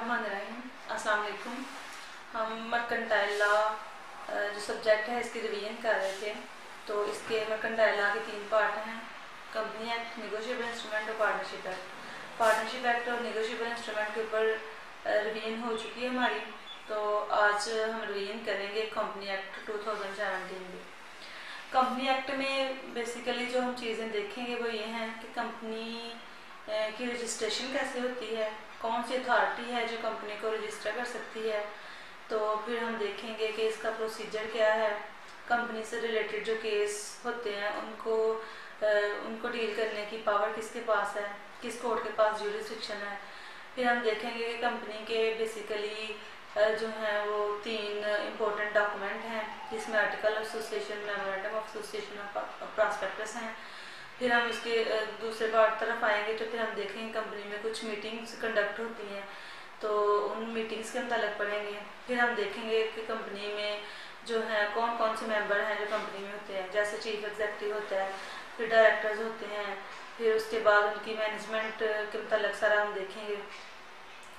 बिस्मिल्लाहिर्रहमानिर्रहीम। अस्सलाम वालेकुम। हम मर्केंटाइल लॉ जो सब्जेक्ट है इसकी रिवीजन कर रहे थे। तो इसके मर्केंटाइल लॉ के 3 पार्ट हैं: कंपनी एक्ट, नेगोशिएबल इंस्ट्रूमेंट और पार्टनरशिप एक्ट। पार्टनरशिप एक्ट और नेगोशिएबल इंस्ट्रूमेंट के ऊपर रिवीजन हो चुकी है हमारी। तो आज हम रिवीजन करेंगे कंपनी एक्ट 2017 की। कंपनी एक्ट में बेसिकली जो हम चीज़ें देखेंगे वो ये हैं कि कंपनी की रजिस्ट्रेशन कैसे होती है, कौन सी अथॉरिटी है जो कंपनी को रजिस्टर कर सकती है। तो फिर हम देखेंगे कि इसका प्रोसीजर क्या है, कंपनी से रिलेटेड जो केस होते हैं उनको डील करने की पावर किसके पास है, किस कोर्ट के पास ज्यूरिसडिक्शन है। फिर हम देखेंगे कि कंपनी के बेसिकली जो हैं वो 3 इम्पोर्टेंट डॉक्यूमेंट हैं, जिसमें article of association, memorandum of association और प्रॉस्पेक्टस हैं। फिर हम इसके दूसरे पार्ट तरफ आएंगे तो फिर हम देखेंगे कंपनी में कुछ मीटिंग्स कंडक्ट होती हैं, तो उन मीटिंग्स के मतलब पढ़ेंगे। फिर हम देखेंगे कि कंपनी में जो है कौन कौन से मेंबर हैं जो कंपनी में होते हैं, जैसे चीफ एग्जीक्यूटिव होता है, फिर डायरेक्टर्स होते हैं, फिर उसके बाद उनकी मैनेजमेंट के मतलब सारा हम देखेंगे।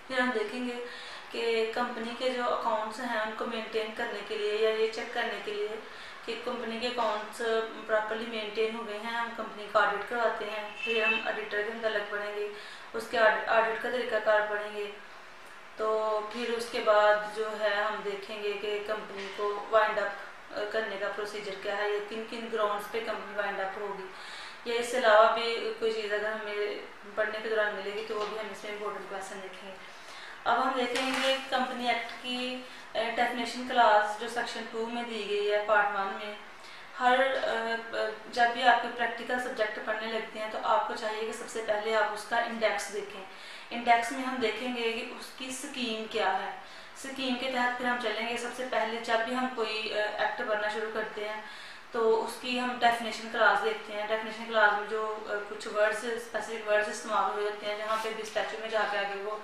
फिर हम देखेंगे कि कंपनी के जो अकाउंट्स हैं उनको मेंटेन करने के लिए या ये चेक करने के लिए कि कंपनी के अकाउंट्स प्रॉपर्ली मेंटेन हो गए हैं, हम कंपनी का ऑडिट करवाते हैं। फिर हम ऑडिटर के मतलब पढ़ेंगे, उसके ऑडिट का तरीकाकार पढ़ेंगे। तो फिर उसके बाद जो है हम देखेंगे कि कंपनी को वाइंड अप करने का प्रोसीजर क्या है, या किन किन ग्राउंड्स पे कंपनी वाइंड अप होगी, या इसके अलावा भी कोई चीज़ अगर हमें पढ़ने के दौरान मिलेगी तो वो भी हम इसमें इम्पोर्टेंट क्वेश्चन देखेंगे। अब हम देखेंगे कंपनी एक्ट की डेफिनेशन क्लास जो सेक्शन 2 में दी गई है पार्ट 1 में। जब भी आपके प्रैक्टिकल सब्जेक्ट पढ़ने लगते हैं तो आपको चाहिए कि सबसे पहले आप उसका इंडेक्स देखें। इंडेक्स में हम देखेंगे कि उसकी स्कीम क्या है, स्कीम के तहत फिर हम चलेंगे। सबसे पहले जब भी हम कोई एक्ट पढ़ना शुरू करते हैं तो उसकी हम डेफिनेशन क्लास देखते हैं। डेफिनेशन क्लास में जो कुछ वर्ड्स, स्पेसिफिक वर्ड्स इस्तेमाल हुए होते हैं, जहाँ पे भी स्टैचू में जाके आगे वो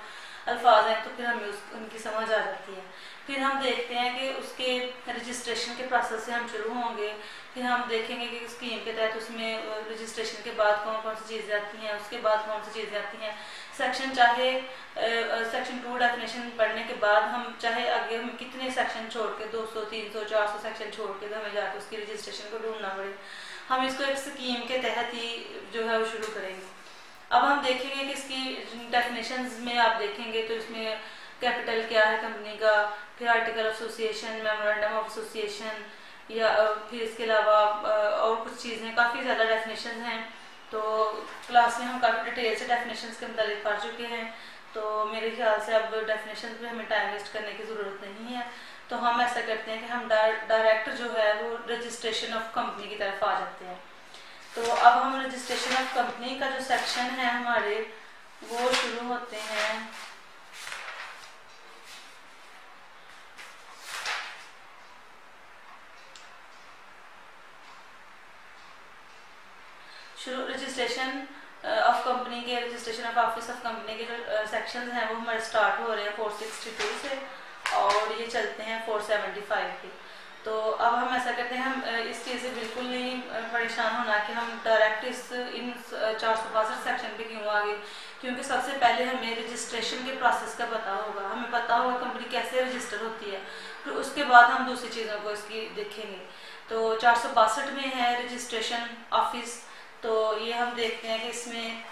अल्फाज हैं तो फिर हमें उनकी समझ आ जाती है। फिर हम देखते हैं कि उसके रजिस्ट्रेशन के प्रोसेस से हम शुरू होंगे। फिर हम देखेंगे कि स्कीम के तहत उसमें रजिस्ट्रेशन के बाद कौन कौन सी चीज़ें आती हैं, उसके बाद कौन सी चीज़ें आती हैं। सेक्शन 2 डेफिनेशन पढ़ने के बाद हम चाहे आगे हम कितने सेक्शन छोड़ के 200, 300, 400 सेक्शन छोड़ के तो हमें जाकर उसकी रजिस्ट्रेशन को ढूंढना पड़े, हम इसको एक स्कीम के तहत ही जो है वो शुरू करेंगे। अब हम देखेंगे कि इसकी डेफिनेशंस में आप देखेंगे तो इसमें कैपिटल क्या है कंपनी का, फिर article of association, memorandum of association, या फिर इसके अलावा और कुछ चीज़ें, काफ़ी ज़्यादा डेफिनेशंस हैं। तो क्लास में हम काफ़ी डिटेल से डेफिनेशंस के मतलब पढ़ चुके हैं, तो मेरे ख्याल से अब डेफिनेशंस पे हमें टाइम वेस्ट करने की ज़रूरत नहीं है। तो हम ऐसा करते हैं कि हम डायरेक्ट जो है वो रजिस्ट्रेशन ऑफ कंपनी की तरफ आ जाते हैं। तो अब हम रजिस्ट्रेशन ऑफ कंपनी का जो सेक्शन है हमारे वो शुरू होते हैं रजिस्ट्रेशन ऑफ कंपनी के, registration of office of company के जो सेक्शंस हैं वो हमारे स्टार्ट हो रहे हैं 462 से और ये चलते हैं 475 की। तो अब हम ऐसा करते हैं, हम इस चीज़ से बिल्कुल नहीं परेशान होना कि हम डायरेक्ट इन 462 सेक्शन पे क्यों आ गए, क्योंकि सबसे पहले हमें रजिस्ट्रेशन के प्रोसेस का पता होगा, हमें पता होगा कंपनी कैसे रजिस्टर होती है, फिर उसके बाद हम दूसरी चीज़ों को इसकी देखेंगे। तो 462 में है रजिस्ट्रेशन ऑफिस। तो ये हम देखते हैं कि इसमें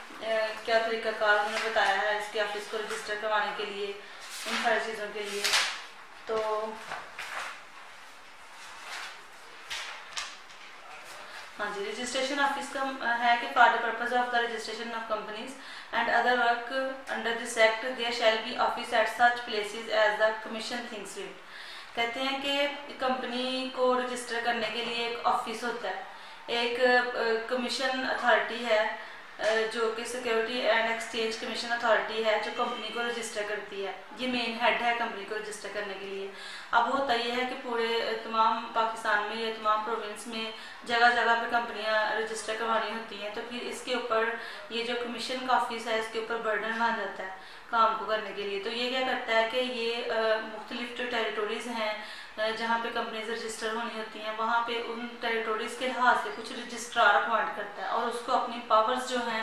क्या तरीकाकार उन्होंने बताया है इसके ऑफिस को रजिस्टर करवाने के लिए, इन सारी चीज़ों के लिए। तो हाँ जी, रजिस्ट्रेशन ऑफिस का है कि for the purpose of the registration of companies and other work under this act there shall be office at such places as the commission thinks fit. कहते हैं कि कंपनी को रजिस्टर करने के लिए एक ऑफिस होता है, एक कमीशन अथॉरिटी है जो कि security and exchange commission authority है जो कंपनी को रजिस्टर करती है। ये मेन हेड है कंपनी को रजिस्टर करने के लिए। अब होता ये है कि पूरे तमाम पाकिस्तान में या तमाम प्रोविंस में जगह जगह पे कंपनियां रजिस्टर करवानी होती हैं, तो फिर इसके ऊपर ये जो कमीशन का ऑफिस है इसके ऊपर बर्डन बन जाता है काम को करने के लिए। तो ये क्या करता है कि ये मुख्तलिफ जो टेरिटोरीज हैं जहाँ पे कंपनीज रजिस्टर होनी होती हैं वहाँ पे उन टेरिटोरीज के लिहाज से कुछ रजिस्ट्रार अपॉइंट करता है और उसको अपनी पावर्स जो हैं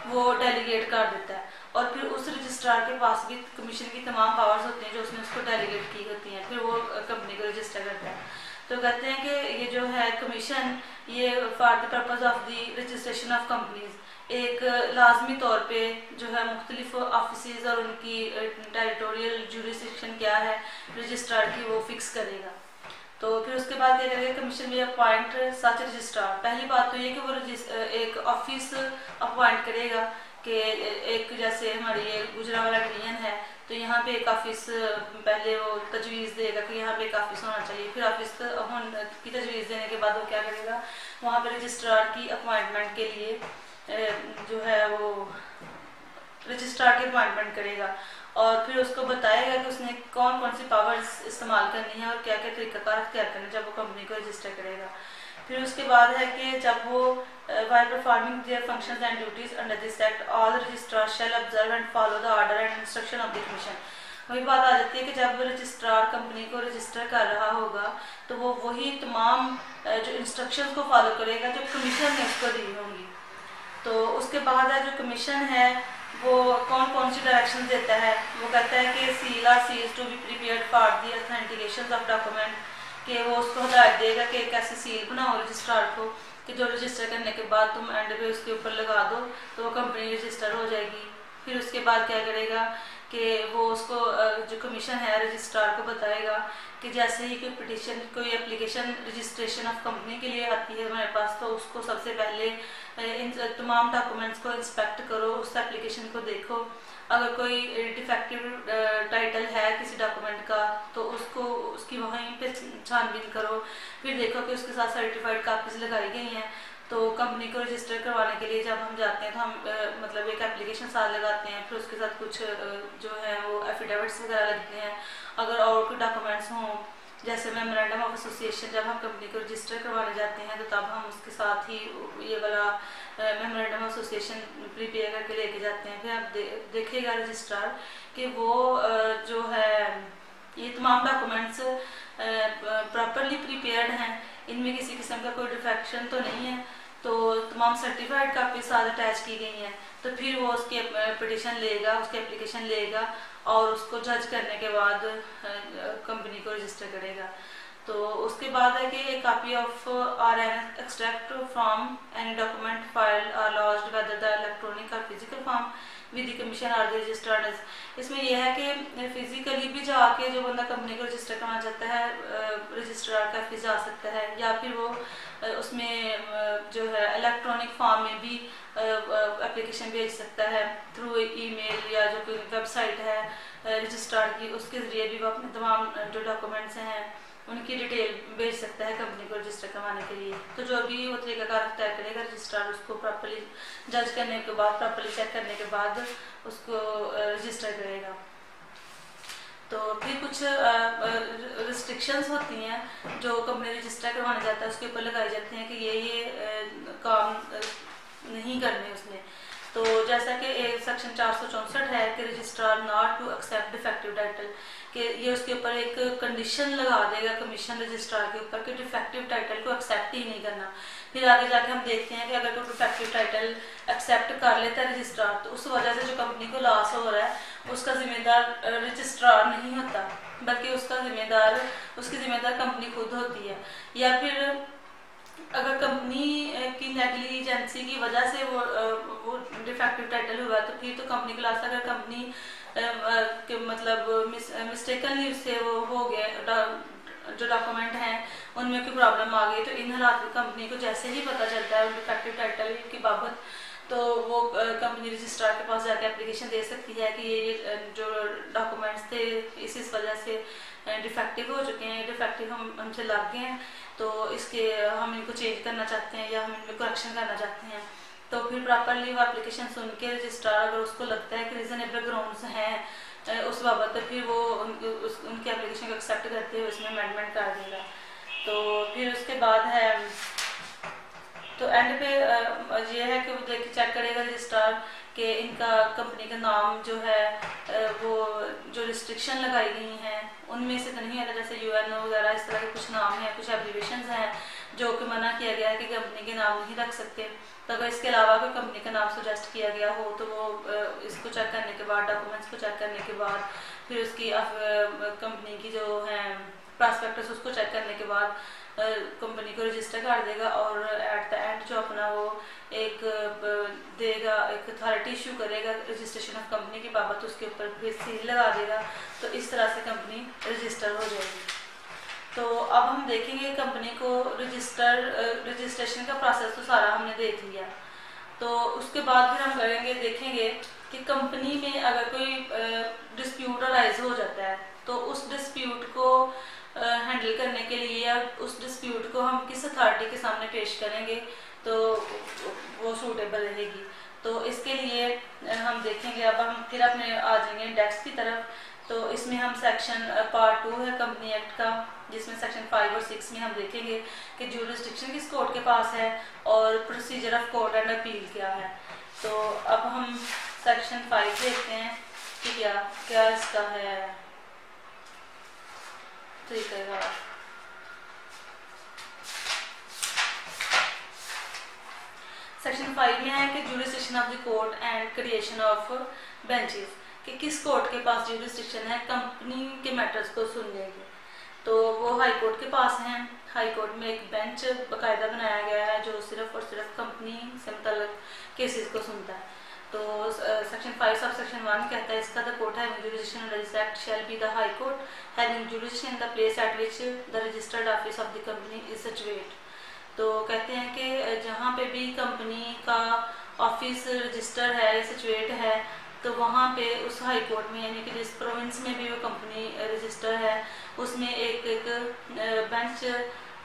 वो डेलीगेट कर देता है और फिर उस रजिस्ट्रार के पास भी कमीशन की तमाम पावर्स होती हैं जो उसने उसको डेलीगेट की होती हैं, फिर वो कंपनी को रजिस्टर करता है। तो कहते हैं कि ये जो है कमीशन, ये for the purpose of the registration of companies एक लाजमी तौर पे जो है मुख्तलिफ ऑफिस और उनकी टेरिटोरियल ज्यूरिसडिक्शन क्या है रजिस्ट्रार की, वो फिक्स करेगा। तो फिर उसके बाद क्या करेगा, कमीशन में अपॉइंट सच रजिस्ट्रार। पहली बात तो ये कि वो एक ऑफिस अपॉइंट करेगा कि एक जैसे हमारी ये गुजरावाला डिवीजन है तो यहाँ पे एक ऑफिस पहले वो तजवीज़ देगा कि यहाँ पे एक ऑफिस होना चाहिए। फिर ऑफिस की तजवीज़ देने के बाद वो क्या करेगा, वहाँ पे रजिस्ट्रार की अपॉइंटमेंट के लिए जो है वो रजिस्ट्रार की अपॉइंटमेंट करेगा और फिर उसको बताएगा कि उसने कौन कौन सी पावर्स इस्तेमाल करनी है और क्या क्या तरीक़ाकार अख्तियार करना है जब वो कंपनी को रजिस्टर करेगा। फिर उसके बाद है कि जब वो while performing their functions and duties under this act, all the registrars shall observe and follow the order and instruction of the commission। वही बात आ जाती है कि जब रजिस्ट्रार कंपनी को रजिस्टर कर रहा होगा तो वो वही तमाम जो इंस्ट्रक्शंस को फॉलो करेगा जो कमीशन ने उसको दी होंगी। तो उसके बाद है जो कमीशन है वो कौन कौन सी डायरेक्शन देता है, वो कहता है कि seal or seals to be prepared for the authentication of document, कि वो उसको हदायत देगा कि एक ऐसी सील बनाओ रजिस्ट्रार को कि जो रजिस्टर करने के बाद तुम एंड पे उसके ऊपर लगा दो तो वो कंपनी रजिस्टर हो जाएगी। फिर उसके बाद क्या करेगा कि वो उसको जो कमीशन है रजिस्ट्रार को बताएगा कि जैसे ही कोई पिटीशन, कोई एप्लीकेशन रजिस्ट्रेशन ऑफ कंपनी के लिए आती है हमारे पास, तो उसको सबसे पहले इन तमाम डॉक्यूमेंट्स को इंस्पेक्ट करो, उस एप्लीकेशन को देखो। अगर कोई डिफेक्टिव टाइटल है किसी डॉक्यूमेंट का तो उसको उसकी वहीं पे छानबीन करो, फिर देखो कि उसके साथ सर्टिफाइड कापीज लगाई गई हैं। तो कंपनी को रजिस्टर करवाने के लिए जब हम जाते हैं तो हम मतलब एक एप्लीकेशन साथ लगाते हैं, फिर उसके साथ कुछ जो है वो एफिडेविट्स वगैरह लगते हैं। अगर और कोई डॉक्यूमेंट्स हों जैसे मेमोरेंडम ऑफ एसोसिएशन, जब हम कंपनी को रजिस्टर करवाने जाते हैं तो तब हम उसके साथ ही ये वाला मेमोरेंडम ऑफ एसोसिएशन प्रिपेयर करके लेके जाते हैं। फिर आप देखेगा रजिस्ट्रार कि वो जो है ये तमाम डॉक्यूमेंट्स प्रॉपरली प्रिपेयर्ड हैं, इनमें किसी किस्म का कोई डिफेक्शन तो नहीं है, तो तमाम सर्टिफाइड कापी साथ अटैच की गई हैं। तो फिर वो उसकी पिटीशन लेगा, उसकी एप्लीकेशन लेगा और उसको जज करने के बाद कंपनी को रजिस्टर करेगा। तो उसके बाद है कि a copy of or an extract from any document filed or lodged whether the electronic और physical form with the commission or registered. इसमें यह है कि फिजिकली भी जाके जो बंदा कंपनी को रजिस्टर करना चाहता है रजिस्ट्रार का ऑफिस जा सकता है, या फिर वो उसमें जो है इलेक्ट्रॉनिक फॉर्म में भी एप्लीकेशन भेज सकता है थ्रू ईमेल, या जो कोई वेबसाइट है रजिस्ट्रार की उसके ज़रिए भी वो अपने तमाम जो डॉक्यूमेंट्स हैं उनकी डिटेल भेज सकता है कंपनी को रजिस्टर करवाने के लिए। तो जो भी वो तरीकाकार तय करेगा रजिस्ट्रार उसको प्रॉपर्ली जज करने के बाद, प्रॉपर्ली चेक करने के बाद उसको रजिस्टर करेगा। तो फिर कुछ रिस्ट्रिक्शंस होती हैं जो कंपनी रजिस्टर करवाने जाता है उसके ऊपर लगाई जाती हैं कि ये काम नहीं करने उसने। तो जैसा कि सेक्शन 464 है कि registrar not to accept defective title, कि ये उसके ऊपर एक कंडीशन लगा देगा कमीशन रजिस्ट्रार के ऊपर कि डिफेक्टिव टाइटल को एक्सेप्ट ही नहीं करना। फिर आगे जाके हम देखते हैं कि अगर कोई डिफेक्टिव टाइटल एक्सेप्ट कर लेता है रजिस्ट्रार तो उस वजह से जो कंपनी को लॉस हो रहा है उसका जिम्मेदार रजिस्ट्रार नहीं होता, बल्कि उसकी जिम्मेदार कंपनी खुद होती है। या फिर अगर कंपनी की नेग्लिजेंसी की वजह से वो डिफेक्टिव टाइटल हुआ तो फिर तो कंपनी को लॉस। अगर कंपनी के मतलब मिस्टेकनली उससे वो हो गया, जो डॉक्यूमेंट हैं उनमें कोई प्रॉब्लम आ गई, तो इन हालात में कंपनी को जैसे ही पता चलता है डिफेक्टिव टाइटल की बाबत तो वो कंपनी रजिस्ट्रार के पास जाकर एप्लीकेशन दे सकती है कि ये जो डॉक्यूमेंट्स थे इस वजह से डिफेक्टिव हो चुके हैं, डिफेक्टिव हमसे लग गए हैं, तो इसके हम इनको चेंज करना चाहते हैं या हम इनमें करेक्शन करना चाहते हैं। तो फिर प्रॉपरली वो एप्लीकेशन सुन के रजिस्ट्रार अगर उसको लगता है कि रीजनेबल ग्राउंड्स हैं उस बाबत तो फिर वो उनकी एप्लीकेशन को एक्सेप्ट करते हुए उसमें अमेंडमेंट कर देगा। तो फिर उसके बाद है तो एंड पे ये है कि वो देख चेक करेगा रजिस्ट्रार कि इनका कंपनी का नाम जो है वो जो रिस्ट्रिक्शन लगाई गई हैं उनमें से तो नहीं है, जैसे यूएनओ वगैरह इस तरह के कुछ नाम हैं, कुछ एब्रीवेशंस हैं जो कि मना किया गया है कि कंपनी के नाम नहीं रख सकते। तो अगर इसके अलावा कोई कंपनी का नाम सजेस्ट किया गया हो तो वो इसको चेक करने के बाद, डॉक्यूमेंट्स को चेक करने के बाद, फिर उसकी कंपनी की जो है प्रॉस्पेक्टस उसको चेक करने के बाद कंपनी को रजिस्टर कर देगा और एट द एंड जो अपना वो एक देगा, एक अथॉरिटी इशू करेगा रजिस्ट्रेशन ऑफ कंपनी की बाबत, उसके ऊपर फिर सील लगा देगा। तो इस तरह से कंपनी रजिस्टर हो जाएगी। तो अब हम देखेंगे कंपनी को रजिस्ट्रेशन का प्रोसेस तो सारा हमने देख लिया। तो उसके बाद फिर हम देखेंगे कि कंपनी में अगर कोई डिस्प्यूट अराइज हो जाता है तो उस डिस्प्यूट को हैंडल करने के लिए या उस डिस्प्यूट को हम किस अथॉरिटी के सामने पेश करेंगे तो वो सूटेबल रहेगी। तो इसके लिए हम देखेंगे, अब हम फिर अपने आ जाएंगे इंडेक्स की तरफ। तो इसमें हम सेक्शन पार्ट 2 है कंपनी एक्ट का, जिसमें सेक्शन 5 और 6 में हम देखेंगे कि ज्यूरिसडिक्शन किस कोर्ट के पास है और procedure of court and appeal क्या है। तो अब हम सेक्शन 5 देखते हैं कि क्या क्या इसका है तरीका। सेक्शन 5 में है कि jurisdiction of the court and creation of benches, कि किस कोर्ट के पास ज्यूरिसडिक्शन है कंपनी के मैटर्स को सुनने की। तो वो हाई कोर्ट के पास हैं। हाई कोर्ट में एक बेंच बाकायदा बनाया गया है जो सिर्फ और सिर्फ कंपनी से मुतल्लिक केसेस को सुनता है। तो सेक्शन 5 सब सेक्शन 1 कहता है इसका, the court having jurisdiction under this act shall be the high court having jurisdiction in the place at which the registered office of the company is situated. तो कहते हैं कि जहाँ पे भी कंपनी का ऑफिस रजिस्टर है, सिचुएट है, तो वहाँ पे उस हाई कोर्ट में यानी कि जिस प्रोविंस में भी वो कंपनी रजिस्टर है उसमें एक बेंच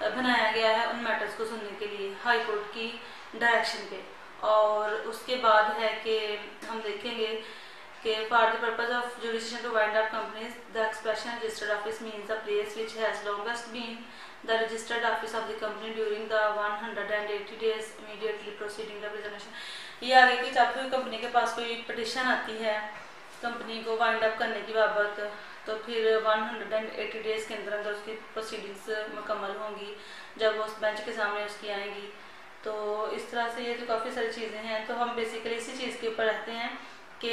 बनाया गया है उन मैटर्स को सुनने के लिए हाई कोर्ट की डायरेक्शन पे। और उसके बाद है कि हम देखेंगे कि for the purpose of jurisdiction to wind up companies the expression registered office means the place which has longest been the registered office of the company during the 180 days immediately proceeding the presentation. ये आगे कि जब कोई company के पास कोई petition आती है company को वाइंड अप करने की बाबत, तो फिर 180 डेज के अंदर अंदर उसकी प्रोसीडिंग्स मुकम्मल होंगी जब वो उस बेंच के सामने उसकी आएंगी। तो इस तरह से ये जो काफ़ी सारी चीज़ें हैं, तो हम बेसिकली इसी चीज़ के ऊपर रहते हैं कि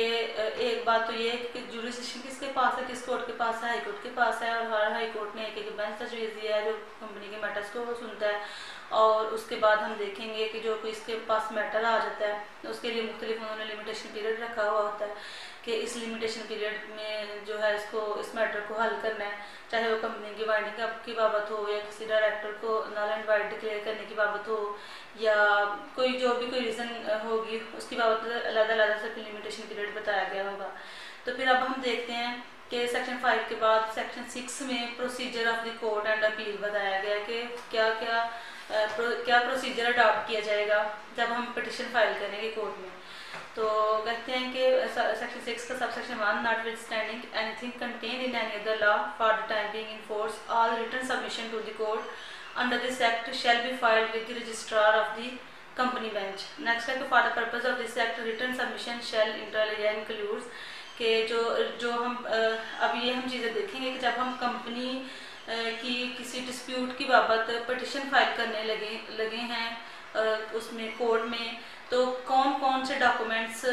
एक बात तो ये है कि जुरिसडिक्शन किसके पास है, किस कोर्ट के पास है, हाई कोर्ट के पास है। और हर हाई कोर्ट ने एक बेंच तजवीज़ दिया है जो कंपनी के मैटर्स को वो सुनता है। और उसके बाद हम देखेंगे कि जो कोई इसके पास मैटर आ जाता है उसके लिए मुख्तलिफ उन्होंने लिमिटेशन पीरियड रखा हुआ होता है कि इस लिमिटेशन पीरियड में जो है इस मैटर को हल करना है, चाहे वो कंपनी की वाइंडिंग अप की बाबत हो या किसी डायरेक्टर को नल एंड वाइड डिक्लेयर करने की बाबत हो या कोई जो भी कोई रीज़न होगी उसकी बाबत अलग से लिमिटेशन पीरियड बताया गया होगा। तो फिर अब हम देखते हैं कि सेक्शन 5 के बाद सेक्शन 6 में procedure of the court and appeal बताया गया कि क्या प्रोसीजर अडॉप्ट किया जाएगा जब हम पिटिशन फाइल करेंगे कोर्ट में। तो कहते हैं कि सेक्शन 6 का sub section 1 notwithstanding anything contained in any other law for the time being in force all written submission to the court under this act shall be filed with the registrar of the company bench. Next है कि for the purpose of this act written submission shall includes कि जो हम अब ये हम चीज़ें देखेंगे कि जब हम कंपनी की किसी डिस्प्यूट की बाबत पिटिशन फाइल करने लगे हैं उसमें कोर्ट में, तो कौन कौन से डॉक्यूमेंट्स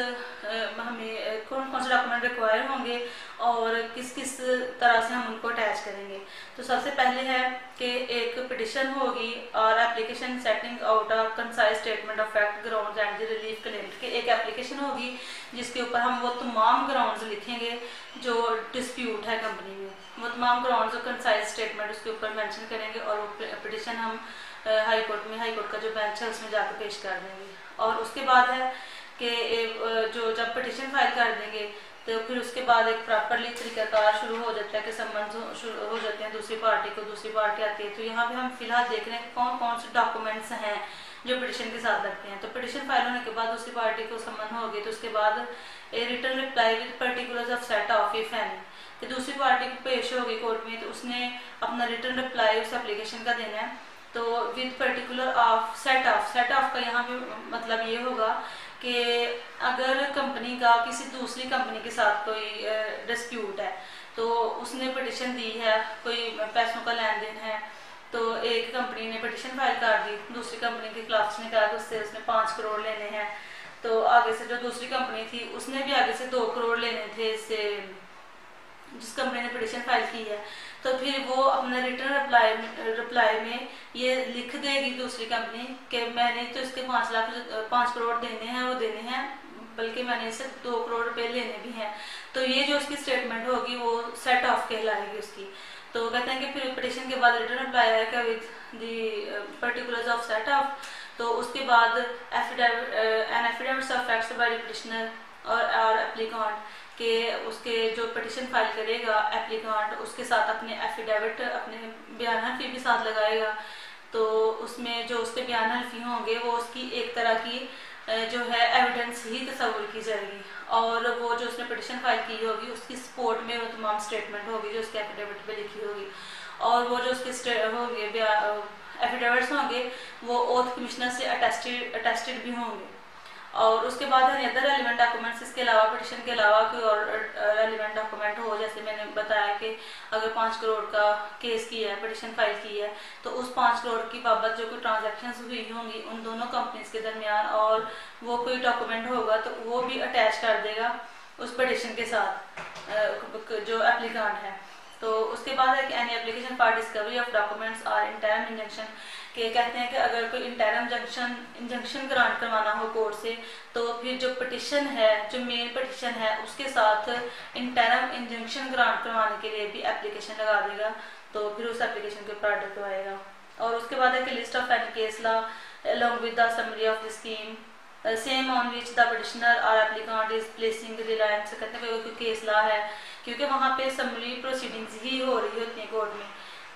रिक्वायर होंगे और किस किस तरह से हम उनको अटैच करेंगे। तो सबसे पहले है कि एक पिटिशन होगी और application setting out a concise statement of fact grounds and the relief claimed कि एक एप्लीकेशन होगी जिसके ऊपर हम वो तमाम ग्राउंड्स लिखेंगे जो डिस्प्यूट है कंपनी में, वो तमाम ग्राउंड्स और कंसाइज स्टेटमेंट उसके ऊपर मेंशन करेंगे और वो पिटिशन हम हाई कोर्ट का जो बेंच है उसमें जाकर पेश कर देंगे। और उसके बाद है कि जो जब पिटिशन फाइल कर देंगे तो फिर उसके बाद एक प्रॉपरली तरीकाकार शुरू हो जाता है कि संबंध शुरू हो जाते हैं दूसरी पार्टी आती है। तो यहाँ पे हम फिलहाल देख रहे हैं कौन कौन से डॉक्यूमेंट्स हैं जो पिटिशन के साथ लगते हैं। तो पिटिशन फाइल होने के बाद दूसरी पार्टी को सम्मन होगी तो उसके बाद a return reply with particulars of set off if any, कि दूसरी पार्टी को पेश होगी कोर्ट में तो उसने अपना रिटर्न रिप्लाई उस एप्लीकेशन का देना है। तो with particular of set of का यहाँ पे मतलब ये होगा कि अगर कंपनी का किसी दूसरी कंपनी के साथ कोई डिस्प्यूट है तो उसने पिटिशन दी है, कोई पैसों का लेन देन है तो एक कंपनी ने पिटिशन फाइल कर दी, दूसरी कंपनी के खिलाफ ने कहा कि उससे उसने 5 करोड़ लेने हैं। तो आगे से जो दूसरी कंपनी थी उसने भी आगे से 2 करोड़ लेने थे इससे, जिस कंपनी ने पिटिशन फाइल की है। तो फिर वो अपना रिटर्न रिप्लाई में ये लिख देगी दूसरी कंपनी कि मैंने तो इसके 5 करोड़ देने हैं, वो देने हैं, बल्कि मैंने इससे 2 करोड़ रुपए लेने भी हैं। तो ये जो उसकी स्टेटमेंट होगी वो सेट ऑफ कहलाएगी उसकी। तो कहते हैं कि फिर पिटिशन के बाद रिटर्न रिप्लाई आएगा with the particulars of set off. तो उसके बाद an affidavits of facts by the petitioner और एप्लीकेंट के उसके जो पिटिशन फाइल करेगा एप्लीकेंट उसके साथ अपने एफिडेविट अपने बयान हल्फी भी साथ लगाएगा। तो उसमें जो उसके बयान हल्फी होंगे वो उसकी एक तरह की जो है एविडेंस ही तस्वुर की जाएगी, और वो जो उसने पिटिशन फाइल की होगी उसकी सपोर्ट में वो तमाम स्टेटमेंट होगी जो उसके एफिडेविट पे लिखी होगी, और वो जो उसके होगी एफिडेविट्स होंगे वो ओथ कमिश्नर से अटेस्टेड भी होंगे। और उसके बाद अदर रेलिवेंट डॉक्यूमेंट्स, इसके अलावा पिटिशन के अलावा कोई और रेलिवेंट डॉक्यूमेंट हो, जैसे मैंने बताया कि अगर 5 करोड़ का केस किया है, पिटिशन फाइल की है, तो उस 5 करोड़ की बाबत जो कोई ट्रांजैक्शंस हुई होंगी उन दोनों कंपनीज के दरमियान, और वो कोई डॉक्यूमेंट होगा तो वो भी अटैच कर देगा उस पिटिशन के साथ जो एप्लीकेंट है। तो उसके बाद है कि any application for discovery of documents और इंटरम इंजंक्शन, के कहते हैं कि अगर कोई इंटरम इंजंक्शन ग्रांट करवाना हो कोर्ट से, तो फिर जो पिटिशन है, जो मेन पिटिशन है, उसके साथ इंटरम इंजंक्शन ग्रांट करवाने के लिए भी एप्लीकेशन लगा देगा, तो फिर उस एप्लीकेशन के ऊपर ऑर्डर करवाएगा। और उसके बाद है कि list of any case law along with the summary of the scheme same on which the petitioner or applicant is placing reliance। कहते हैं कोई केस लॉ है, क्योंकि वहाँ पे समरी प्रोसीडिंग्स ही हो रही होती हैं कोर्ट में।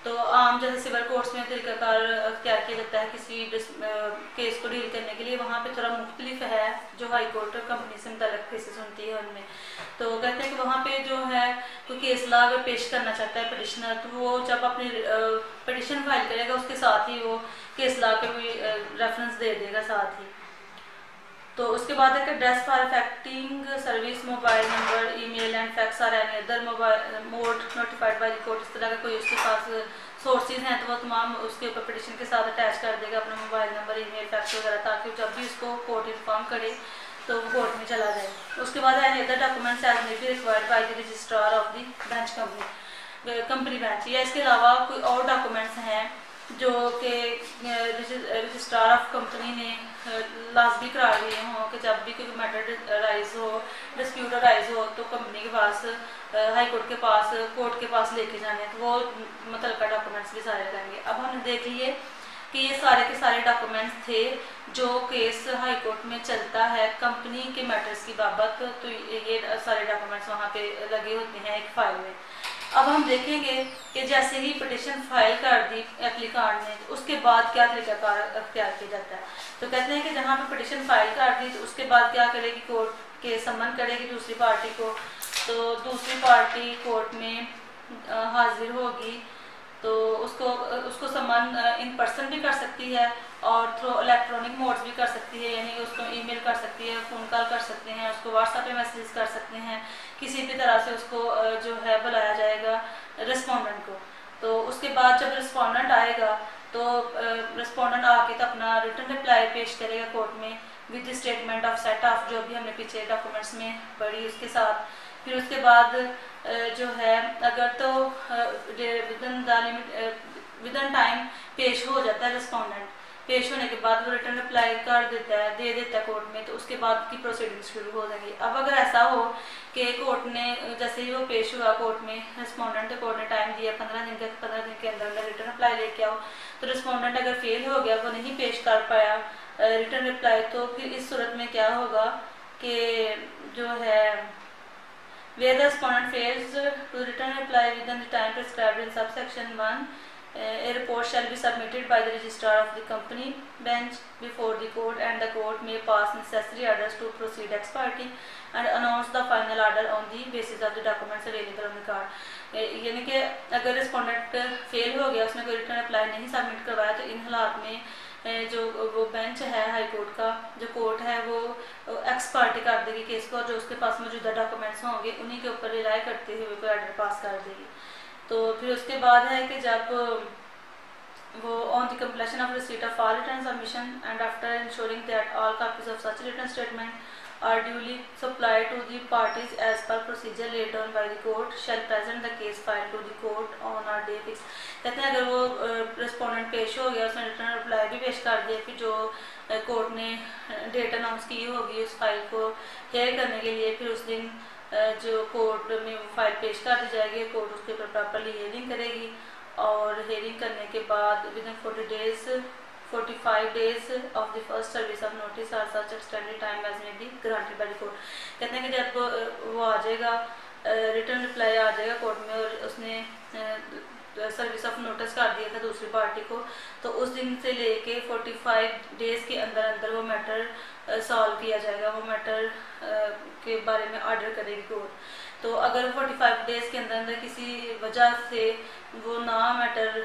तो आम जैसे सिविल कोर्ट्स में तरीकाकार अख्तियार किया जाता है किसी केस को डील करने के लिए, वहाँ पे थोड़ा मुख्तलिफ है जो हाई कोर्ट कंपनी से मुतल्लिक़ केसेस होती है उनमें। तो कहते हैं कि वहाँ पे जो है कोई केस लॉ अगर पेश करना चाहता है पिटिशनर, तो वो जब अपनी पिटिशन फाइल करेगा उसके साथ ही वो केस लॉ के भी रेफरेंस दे देगा साथ ही। तो उसके बाद है कि address for affecting service, mobile number, email and fax or any other mobile mode notified by the court. इस तरह का कोई उसके पास सोर्सेज हैं तो वो तमाम उसके ऊपर पिटिशन के साथ अटैच कर देगा अपना मोबाइल नंबर, ईमेल, फैक्स वगैरह, ताकि जब भी उसको कोर्ट इन्फॉर्म करे तो वो कोर्ट में चला जाए। उसके बाद any other documents as may be required by the registrar of the bench company bench, या इसके अलावा कोई और डॉक्यूमेंट्स हैं जो कि रजिस्ट्रार ऑफ कंपनी ने लाजमी करार दिए हों कि जब भी कोई मैटर राइज हो, डिस्प्यूट राइज हो, तो कंपनी के पास, हाई कोर्ट के पास, कोर्ट के पास लेके जाने, तो वो मतलब का डॉक्यूमेंट्स भी सारे रहेंगे। अब हमने देख लिए कि ये सारे के सारे डॉक्यूमेंट्स थे जो केस हाई कोर्ट में चलता है कंपनी के मैटर्स की बाबत, तो ये सारे डॉक्यूमेंट्स वहाँ पे लगे होते हैं एक फाइल में। अब हम देखेंगे कि जैसे ही पिटिशन फाइल कर दी एप्लीकेंट ने, तो उसके बाद क्या तरीकाकार अख्तियार किया जाता है। तो कहते हैं कि जहाँ पे पिटिशन फाइल कर दी तो उसके बाद क्या करेगी, कोर्ट के सम्मन करेगी दूसरी पार्टी को, तो दूसरी पार्टी कोर्ट में हाजिर होगी, तो उसको सम्मन इन पर्सन भी कर सकती है और थ्रू इलेक्ट्रॉनिक मोड्स भी कर सकती है, यानी कि उसको ईमेल कर सकती है, फ़ोन कॉल कर सकते हैं, उसको व्हाट्सएप पे मैसेज कर सकते हैं, किसी भी तरह से उसको जो है बुलाया जाएगा रिस्पोंडेंट को। तो उसके बाद जब रिस्पोंडेंट आएगा तो रिस्पोंडेंट आके तो अपना रिटर्न रिप्लाई पेश करेगा कोर्ट में with statement of set of, जो भी हमने पीछे डॉक्यूमेंट्स में पढ़ी उसके साथ। फिर उसके बाद जो है अगर तो विदन टाइम पेश हो जाता है रिस्पोंडेंट, पेश होने के बाद वो रिटर्न अप्लाई कर देता है, दे देता है कोर्ट में, तो उसके बाद की प्रोसीडिंग शुरू हो जाएगी। अब अगर ऐसा हो कि कोर्ट ने जैसे ही वो पेश हुआ कोर्ट में, रिस्पोंडेंट कोर्ट ने टाइम दिया 15 दिन के अंदर रिटर्न अप्लाई लेके आओ, तो रिस्पोंडेंट अगर फेल हो गया, वो नहीं पेश कर पाया रिटर्न रिप्लाई, तो फिर इस सूरत में क्या होगा कि जो है where the respondent fails to return reply within the time prescribed in subsection 1, a report shall be submitted by the registrar of the company bench before the court, and the court may pass necessary orders to proceed ex parte and announce the final order on the basis of the documents available on the card। यानी कि अगर respondent fail हो गया, उसने कोई return apply नहीं submit करवाया, तो इन हालात में जो वो बेंच है हाई कोर्ट का, जो कोर्ट है वो एक्स पार्टी कर देगी केस को, और जो उसके पास मौजूदा डॉक्यूमेंट्स होंगे उन्हीं के ऊपर रिलाई करते हुए कोई ऑर्डर पास कर देगी। तो फिर उसके बाद है कि जब वो on the completion of receipt of all return submission and after ensuring that all copies of such return statement are duly supplied to the parties as per procedure laid down by the court shall present the case file to the court on a day fixed। कहते हैं अगर वो respondent पेश हो गया, उसने return reply भी पेश कर दिया, फिर जो कोर्ट ने डेट अनाउंस की होगी उस फाइल को हेयर करने के लिए, फिर उस दिन जो कोर्ट में वो फाइल पेश कर दी जाएगी, कोर्ट उसके ऊपर प्रॉपरली हेयरिंग करेगी और हेयरिंग करने के बाद with in 45 days of the first service of notice or such extended time as may be granted by the court। कहते हैं कि जब वो आ जाएगा, रिटर्न रिप्लाई आ जाएगा कोर्ट में और उसने सर्विस ऑफ नोटिस कर दिया था दूसरी पार्टी को, तो उस दिन से लेके 45 डेज के अंदर अंदर वो मैटर सॉल्व किया जाएगा, वो मैटर के बारे में ऑर्डर करेगी कोर्ट। तो अगर 45 डेज के अंदर अंदर किसी वजह से वो ना मैटर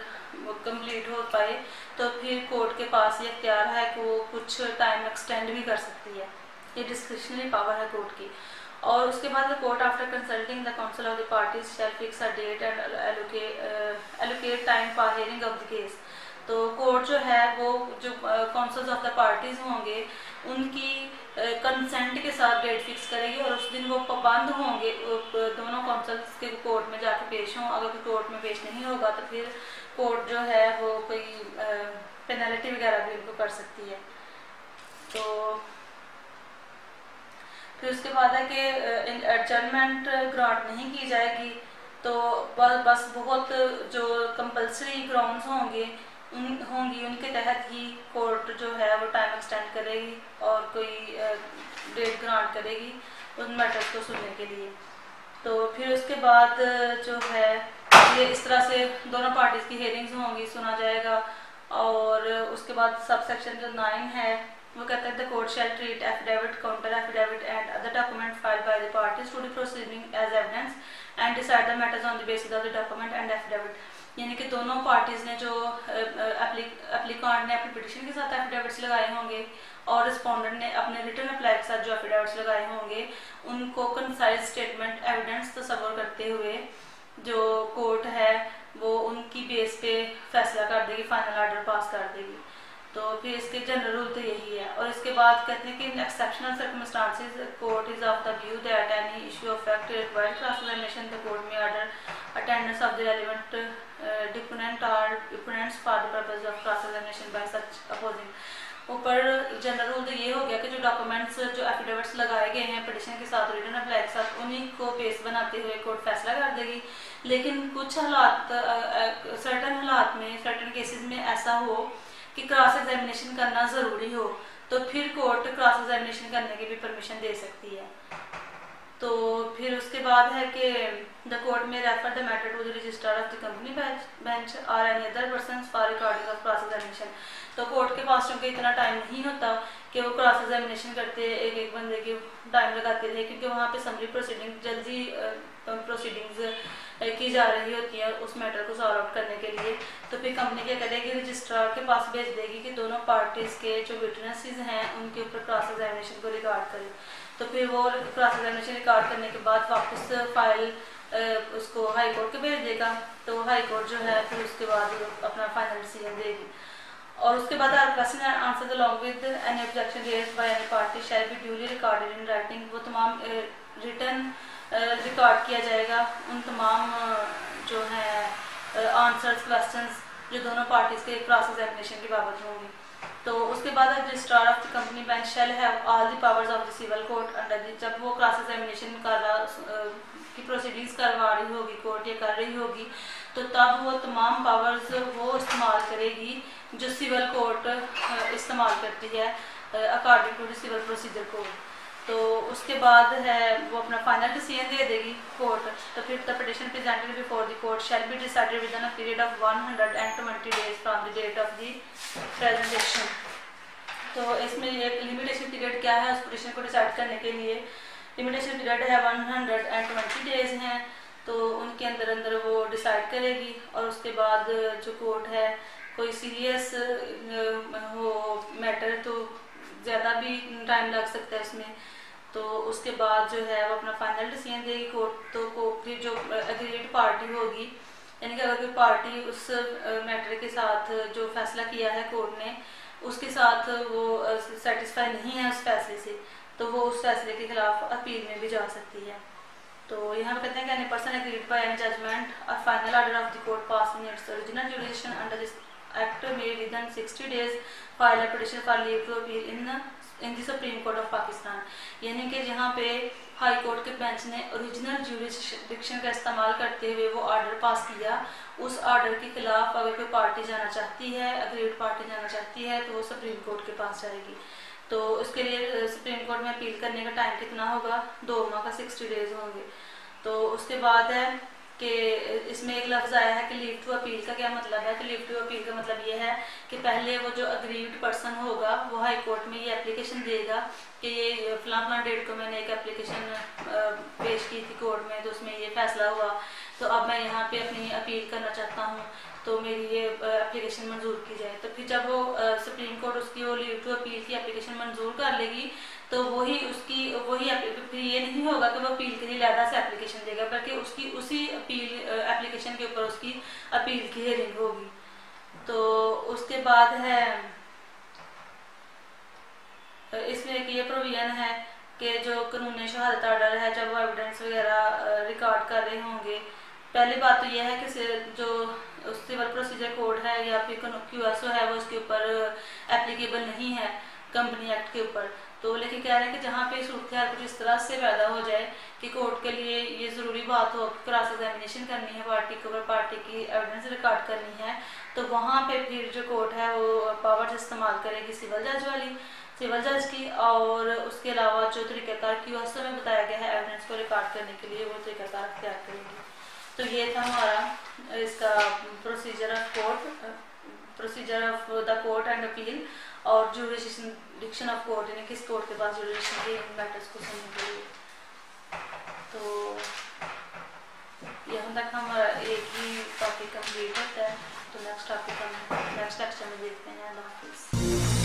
कंप्लीट हो पाए तो फिर कोर्ट के पास ये इख्तियार है कि वो कुछ टाइम एक्सटेंड भी कर सकती है, ये डिस्क्रिशनरी पावर है कोर्ट की। और उसके बाद court after consulting the counsel of the parties shall fix a date and allocate time for hearing of the case. तो कोर्ट जो है वो जो काउंसिल्स ऑफ द पार्टीज होंगे उनकी कंसेंट के साथ डेट फिक्स करेगी और उस दिन वो पाबंद होंगे दोनों काउंसिल्स के कोर्ट में जाके पेश हों। अगर कोर्ट में पेश नहीं होगा तो फिर कोर्ट जो है वो कोई पेनल्टी वगैरह भी उनको कर सकती है। तो फिर उसके बाद है कि एडजर्नमेंट ग्रांट नहीं की जाएगी, तो बस बहुत जो कंपल्सरी ग्राउंड्स होंगी उनके तहत ही कोर्ट जो है वो टाइम एक्सटेंड करेगी और कोई डेट ग्रांट करेगी उन मैटर्स को सुनने के लिए। तो फिर उसके बाद जो है ये इस तरह से दोनों पार्टीज की हेयरिंग्स होंगी, सुना जाएगा। और उसके बाद सब सेक्शन जो 9 है वो कहता है the court shall treat affidavit, counter affidavit and other document filed by the parties to the proceeding as evidence and decide the matters on the basis of the document and affidavit. यानी कि दोनों parties ने जो applicant ने अपनी petition के साथ affidavits लगाए होंगे और रिस्पोंडेंट ने अपने रिटर्न अप्लाई के साथ जो एफिडेविट्स लगाए होंगे उनको कंसाइज स्टेटमेंट एविडेंस तस्वर करते हुए जो कोर्ट है वो उनकी बेस पे फैसला कर देगी, फाइनल ऑर्डर पास कर देगी। तो फिर इसके जनरल रूल तो यही है। और इसके बाद कहते हैं कि in exceptional circumstances court is of the view that any issue of fact required cross examination the court में order attendance of the relevant deponent और deponents for the purpose of cross examination by such opposing. ऊपर general rule तो ये हो गया कि जो documents जो एफिडेविट्स लगाए गए हैं पिटिशन के साथ रिटर्न अप्लाई के साथ उन्हीं को बेस बनाते हुए कोर्ट फैसला कर देगी। लेकिन कुछ हालात सर्टन हालात में सर्टन केसेस में ऐसा हो कि क्रॉस एग्जामिनेशन करना ज़रूरी हो तो फिर कोर्ट क्रॉस एग्जामिनेशन करने की भी परमिशन दे सकती है। तो फिर उसके बाद है कि द कोर्ट में refer the matter to the registrar of the company bench और any other person for recording of cross examination. तो कोर्ट के पास क्योंकि इतना टाइम नहीं होता कि वो क्रॉस एग्जामिनेशन करते एक एक बंदे के टाइम लगाते थे, क्योंकि वहाँ पे समरी प्रोसीडिंग जल्दी प्रोसीडिंग्स की जा रही होती है उस मैटर को सॉल्व आउट करने के लिए। तो फिर कंपनी क्या करेगी, रजिस्ट्रार के पास भेज देगी कि दोनों पार्टीज के जो विटनेसेस हैं उनके ऊपर क्रॉस एग्जामिनेशन को रिकॉर्ड करें। तो फिर वो क्रॉस एग्जामिनेशन रिकॉर्ड करने के बाद वापस फाइल उसको हाई कोर्ट के भेज देगा। तो हाई कोर्ट जो है फिर उसके बाद अपना फाइनल डिसीजन देगी। और उसके बाद or question answer along with any objection raised by any party shall be duly recorded in writing. वो तमाम रिटर्न रिकॉर्ड किया जाएगा उन तमाम जो है आंसर्स क्वेश्चंस जो दोनों पार्टीज के क्रॉस एग्जामिनेशन की बाबत होंगी। तो उसके बाद registrar of the company bench shall have all the powers of the civil court under the. जब वो क्रॉस एग्जामिनेशन कर रहा की प्रोसीडिंग्स करवा रही होगी कोर्ट या कर रही होगी तो तब वो तमाम पावर्स वो इस्तेमाल करेगी जो सिविल कोर्ट इस्तेमाल करती है according to the civil procedure code. तो उसके बाद है वो अपना फाइनल डिसीजन दे देगी कोर्ट। तो फिर the petition presented before the court shall be decided within a period of 120 days from the date of the presentation. तो इसमें एक लिमिटेशन पीरियड क्या है उस पिटिशन को डिसाइड करने के लिए, लिमिटेशन पीरियड है 120 डेज हैं। तो उनके अंदर अंदर वो डिसाइड करेगी और उसके बाद जो कोर्ट है कोई सीरियस हो मैटर तो ज़्यादा भी टाइम लग सकता है इसमें, तो उसके बाद जो है वो अपना फाइनल डिसीजन देगी कोर्ट। तो फिर जो एग्रीड पार्टी होगी यानी कि अगर कोई पार्टी उस मैटर के साथ जो फैसला किया है कोर्ट ने उसके साथ वो सेटिस्फाई नहीं है उस फैसले से, तो वो उस फैसले के खिलाफ अपील में भी जा सकती है। तो यहाँ पे कहते हैं कि any person agreed by any judgment और final order of the court pass in its original jurisdiction under this act may within 60 days file a petition for leave to appeal in the supreme court of Pakistan. यानी कि यहाँ पे high court के bench ने original jurisdiction का इस्तेमाल करते हुए वो ऑर्डर पास किया, उस ऑर्डर के खिलाफ अगर कोई पार्टी जाना चाहती है, अग्रीड पार्टी जाना चाहती है, तो वो सुप्रीम कोर्ट के पास जाएगी। तो उसके लिए सुप्रीम कोर्ट में अपील करने का टाइम कितना होगा, 2 माह का 60 डेज होंगे। तो उसके बाद है कि इसमें एक लफ्ज़ आया है कि लीव टू अपील का क्या मतलब है। तो लीव टू अपील का मतलब ये है कि पहले वो जो अग्रीड पर्सन होगा वो हाई कोर्ट में ये एप्लीकेशन देगा कि ये फलां डेट को मैंने एक एप्लीकेशन पेश की थी कोर्ट में, तो उसमें ये फैसला हुआ, तो अब मैं यहाँ पे अपनी अपील करना चाहता हूँ, तो मेरी ये एप्लीकेशन मंजूर की जाए। तो फिर जब वो सुप्रीम कोर्ट उसकी वो लीव टू अपील की एप्लीकेशन मंजूर कर लेगी, तो वही फिर ये नहीं होगा कि वो अपील के लिए लहदा से एप्लीकेशन देगा, बल्कि उसकी उसी एप्लीकेशन के ऊपर उसकी अपील की हियरिंग होगी। तो उसके बाद है इसमें एक ये प्रोविजन है कि जो कानूनी शहादत ऑर्डर है, जब वो एविडेंस वगैरह रिकॉर्ड कर रहे होंगे, पहली बात तो यह है कि जो सिविल प्रोसीजर कोड है या फिर QSO है वो उसके ऊपर एप्लीकेबल नहीं है कंपनी एक्ट के ऊपर। तो लेकिन कह रहे हैं कि जहाँ पे सूरत कुछ इस तरह से पैदा हो जाए कि कोर्ट के लिए ये ज़रूरी बात हो कि क्रॉस एग्जामिनेशन करनी है पार्टी के ऊपर, पार्टी की एविडेंस रिकॉर्ड करनी है, तो वहाँ पे फिर जो कोर्ट है वो पावर्स इस्तेमाल करेगी सिविल जज की, और उसके अलावा जो तरीक़ाकार QSO में बताया गया है एविडेंस को रिकॉर्ड करने के लिए, वो तरीक़ाकार अख्तियार करेगी। तो ये था हमारा इसका procedure of the court and appeal और जुरिडिक्शन ऑफ कोर्ट, यानी किस कोर्ट के पास जुरिडिक्शन के मैटर्स को सुनने के लिए। तो यहाँ तक हमारा एक ही टॉपिक कंप्लीट होता है। तो नेक्स्ट टॉपिक हम नेक्स्ट लेक्चर में देखते हैं। अल्लाह हाफिज़।